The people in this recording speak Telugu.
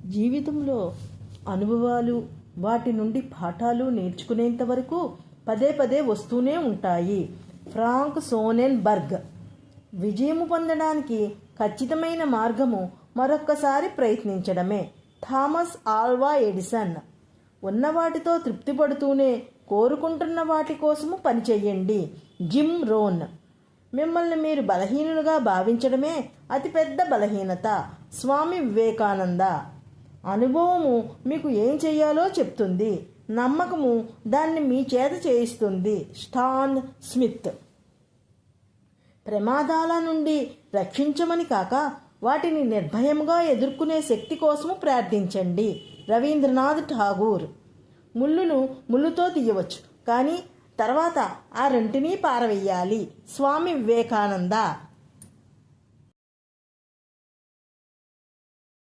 జీవితంలో అనుభవాలు, వాటి నుండి పాఠాలు నేర్చుకునేంత వరకు పదే పదే వస్తూనే ఉంటాయి. Frank Sonnenberg. విజయము పొందడానికి ఖచ్చితమైన మార్గము మరొక్కసారి ప్రయత్నించడమే. Thomas Alva Edison. ఉన్నవాటితో తృప్తి పడుతూనే కోరుకుంటున్న వాటి కోసము పనిచెయ్యండి. జిమ్ రోన్. మిమ్మల్ని మీరు బలహీనులుగా భావించడమే అతిపెద్ద బలహీనత. స్వామి వివేకానంద. అనుభవము మీకు ఏం చెయ్యాలో చెప్తుంది, నమ్మకము దాన్ని మీ చేత చేయిస్తుంది. Stan Smith. ప్రమాదాల నుండి రక్షించమని కాక వాటిని నిర్భయముగా ఎదుర్కొనే శక్తి కోసము ప్రార్థించండి. రవీంద్రనాథ్ ఠాగూర్. ముళ్ళును ముళ్ళుతో తీయవచ్చు, కానీ తర్వాత ఆ రెంటినీ పారవేయాలి. స్వామి వివేకానంద.